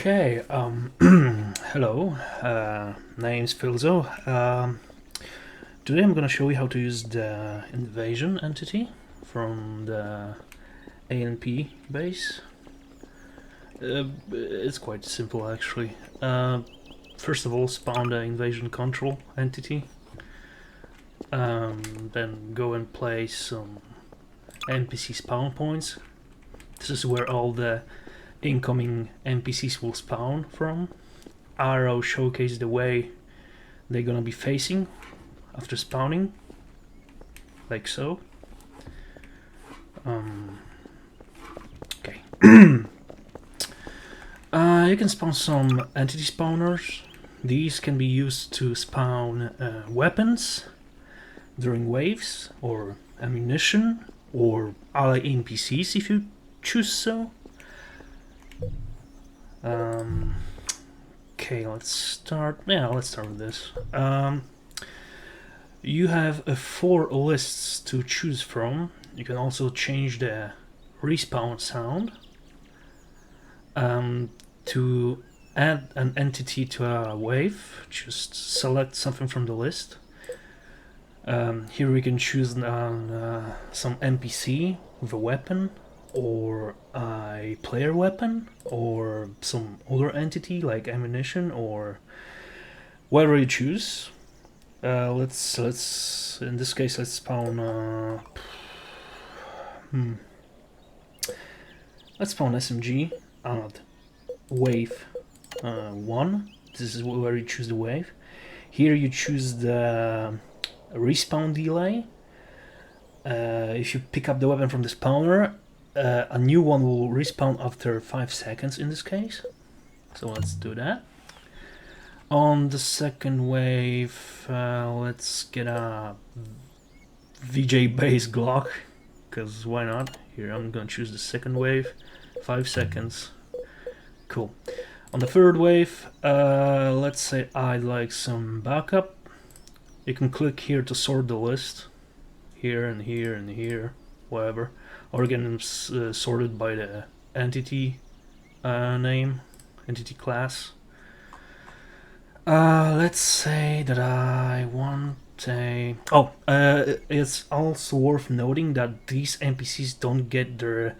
Okay, hello, name's Filzo. Today I'm gonna show you how to use the invasion entity from the ANP base. It's quite simple actually. First of all, spawn the invasion control entity. Then go and place some NPC spawn points. This is where all the incoming NPCs will spawn from. Arrow showcase the way they're gonna be facing after spawning, like so. Okay. You can spawn some entity spawners. These can be used to spawn weapons during waves, or ammunition, or ally NPCs if you choose so. Okay, let's start. Yeah, let's start with this. You have 4 lists to choose from. You can also change the respawn sound. To add an entity to a wave, just select something from the list. Here we can choose some NPC with a weapon, or a player weapon, or some other entity like ammunition, or whatever you choose. Let's in this case let's spawn let's spawn SMG at wave 1. This is where you choose the wave. Here you choose the respawn delay. If you pick up the weapon from the spawner, a new one will respawn after 5 seconds in this case. So let's do that. On the second wave, let's get a VJ base Glock, because why not? Here I'm gonna choose the second wave, 5 seconds. Cool. On the third wave, let's say I'd like some backup. You can click here to sort the list, here and here and here, whatever, or get them sorted by the entity name, entity class. Let's say that I want a... Oh, it's also worth noting that these NPCs don't get their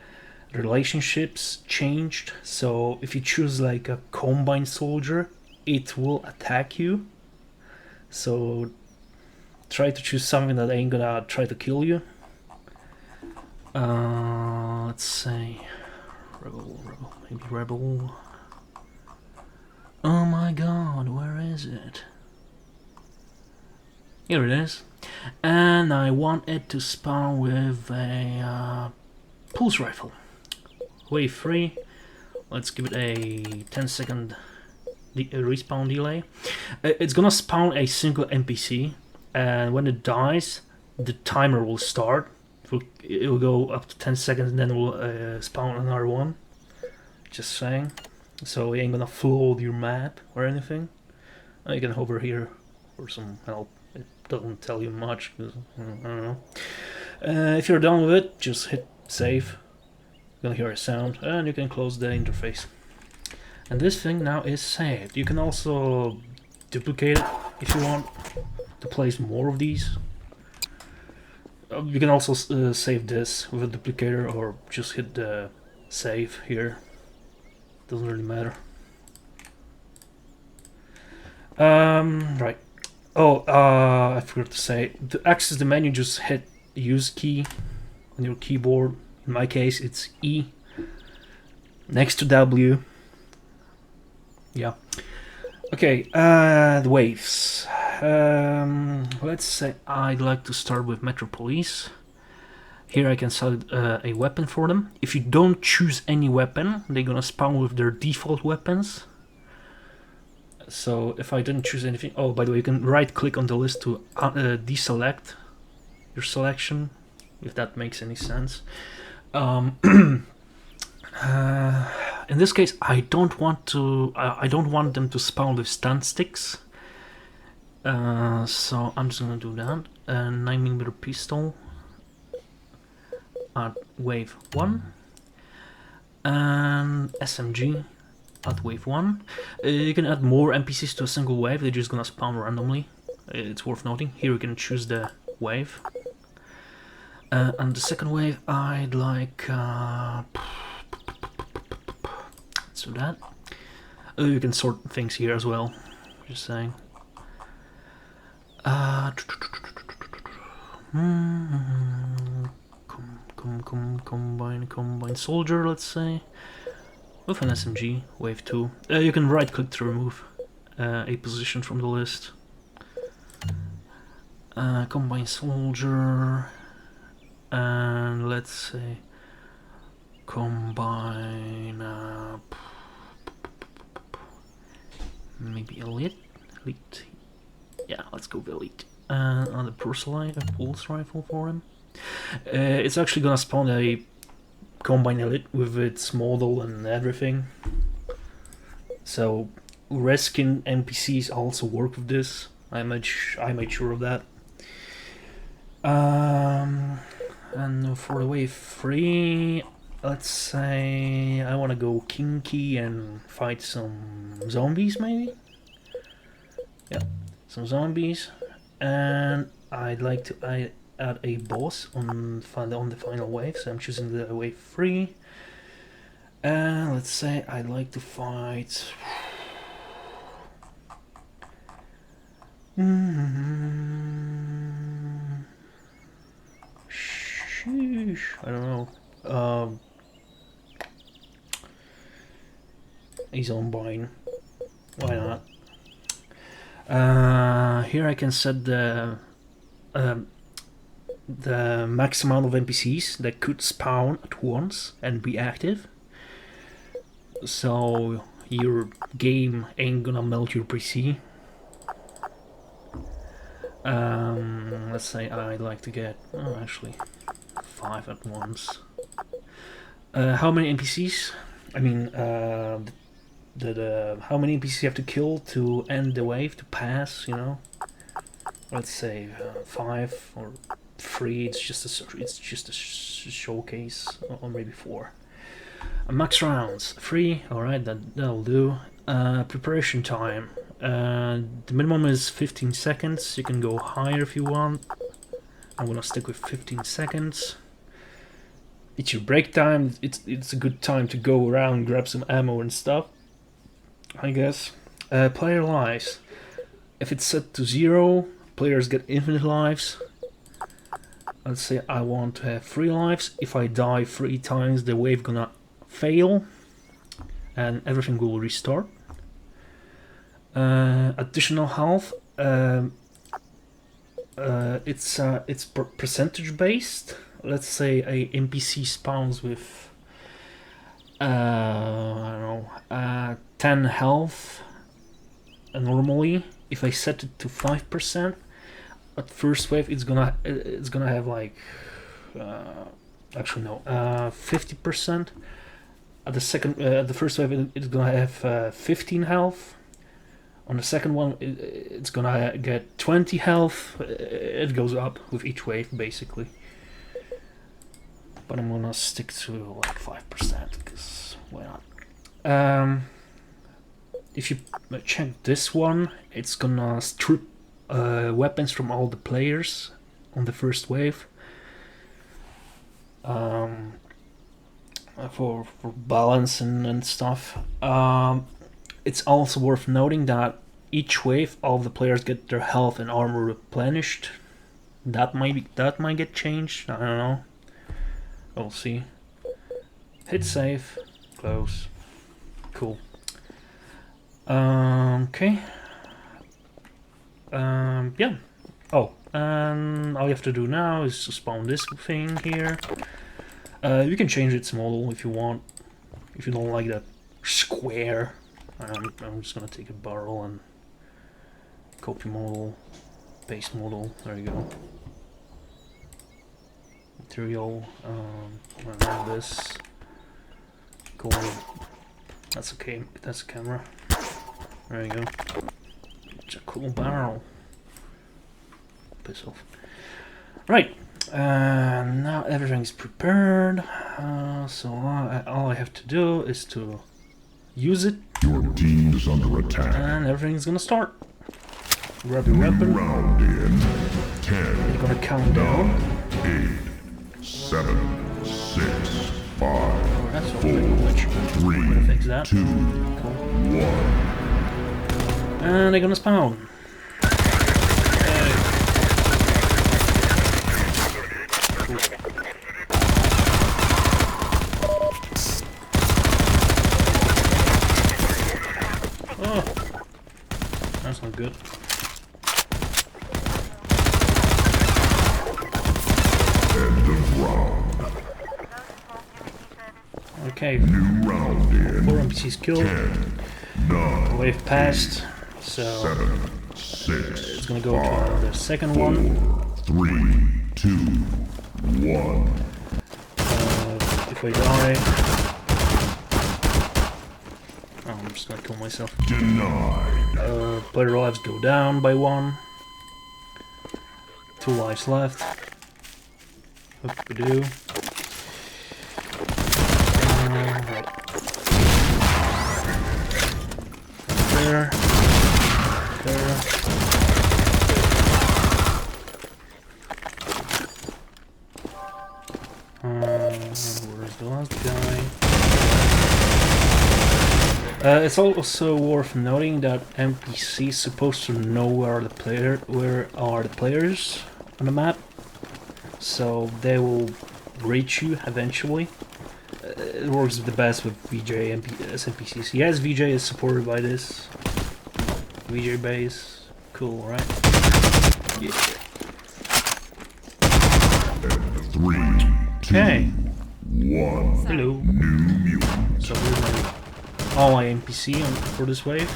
relationships changed. So if you choose like a combine soldier, it will attack you. So try to choose something that ain't gonna try to kill you. Let's say rebel, maybe rebel. Oh my god, where is it? Here it is. And I want it to spawn with a pulse rifle. Wave 3. Let's give it a 10-second respawn delay. It's gonna spawn a single NPC, and when it dies, the timer will start. It will go up to 10 seconds, and then it will spawn another one. Just saying. So you ain't gonna flood your map or anything. You can hover here for some help. It doesn't tell you much, because I don't know. If you're done with it, just hit save. You're gonna hear a sound, and you can close the interface. And this thing now is saved. You can also duplicate it if you want to place more of these. You can also save this with a duplicator, or just hit the save here. Doesn't really matter. Right. Oh, I forgot to say, to access the menu, just hit use key on your keyboard. In my case, it's E next to W. Yeah. Okay, the waves. Let's say I'd like to start with Metro Police. Here I can select a weapon for them. If you don't choose any weapon, they're gonna spawn with their default weapons. So if I didn't choose anything... Oh, by the way, you can right click on the list to deselect your selection, if that makes any sense. In this case, I don't want them to spawn with stun sticks. So I'm just gonna do that. 9mm pistol at wave 1, and SMG add wave 1. You can add more NPCs to a single wave, they're just gonna spawn randomly. It's worth noting. Here you can choose the wave. And the second wave, I'd like... so that. You can sort things here as well, just saying. Combine soldier, let's say, with an SMG, wave 2. You can right click to remove a position from the list. Combine soldier, and let's say combine maybe elite. Yeah, let's go with elite. On the pulse rifle for him. It's actually gonna spawn a combine elite with its model and everything. So reskin NPCs also work with this. I made sure of that. And for the wave 3, let's say I want to go kinky and fight some zombies, maybe. Yeah, some zombies, and I'd like to add a boss on the final wave. So I'm choosing the wave 3, and let's say I'd like to fight. Sheesh, I don't know. A zombine. Why not? Here I can set the max amount of NPCs that could spawn at once and be active. So your game ain't gonna melt your PC. Let's say I'd like to get actually 5 at once. How many NPCs? I mean, how many NPCs you have to kill to end the wave, to pass, you know? Let's say 5 or 3. It's just a showcase, or maybe 4. Max rounds 3. All right, that'll do. Preparation time. The minimum is 15 seconds. You can go higher if you want. I'm gonna stick with 15 seconds. It's your break time. It's a good time to go around, grab some ammo and stuff, I guess. Player lives. If it's set to 0, players get infinite lives. Let's say I want to have 3 lives. If I die 3 times, the wave gonna fail and everything will restart. Additional health. It's percentage based. Let's say a NPC spawns with I don't know, 10 health normally. If I set it to 5%, at first wave it's gonna have like actually no, 50%. At the first wave it's gonna have 15 health. On the second one it's gonna get 20 health. It goes up with each wave basically. But I'm gonna stick to like 5% because why not? If you check this one, it's gonna strip weapons from all the players on the first wave. For balance and stuff. It's also worth noting that each wave all the players get their health and armor replenished. That might get changed. I don't know. We'll see. Hit save. Close. Cool. Okay. Yeah. Oh, and all you have to do now is to spawn this thing here. You can change its model if you want. If you don't like that square. I'm just gonna take a barrel and copy model, paste model. There you go. Material. I have this. Cool. That's okay. That's a camera. There you go. It's a cool barrel. Piss off. Right. Now everything's prepared. So all I have to do is to use it. Your team is under attack. And everything's gonna start. Grab your weapon. Round in 10. You're gonna count down. 8, 7, 6, 5, That's 4, which 3, fix that. 2, Cool. 1. And they're gonna spawn. Oh, that's not good. End of round. Okay, New round in 4 NPCs killed. 10, 9, Wave passed, so 7, 6, it's gonna go to the second one. 3, 2, 1. If I die, oh, I'm just gonna kill myself. Denied. Player lives go down by 1. 2 lives left. Hope we do. Right. There. There. Where's the last guy? It's also worth noting that NPC is supposed to know where are the players on the map, so they will reach you eventually. It works the best with VJ as NPCs. Yes, VJ is supported by this. VJ base, cool, right? Yeah. 3, 2, Okay. 1. Hello. New mutant. So here's all my NPC for this wave.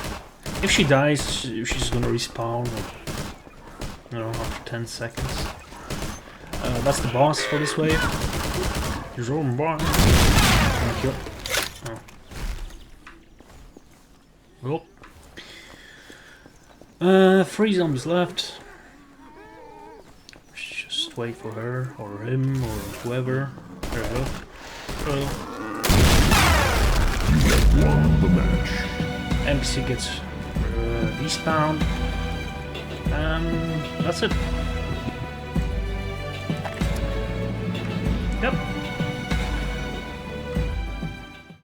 If she dies, she's gonna respawn, like, you know, after 10 seconds. That's the boss for this wave. Here's all my boss. Kill. Oh. Well. 3 zombies left. Just wait for her, or him, or whoever. There we go. Hello. Won the match. NPC gets despawned. That's it. Yep.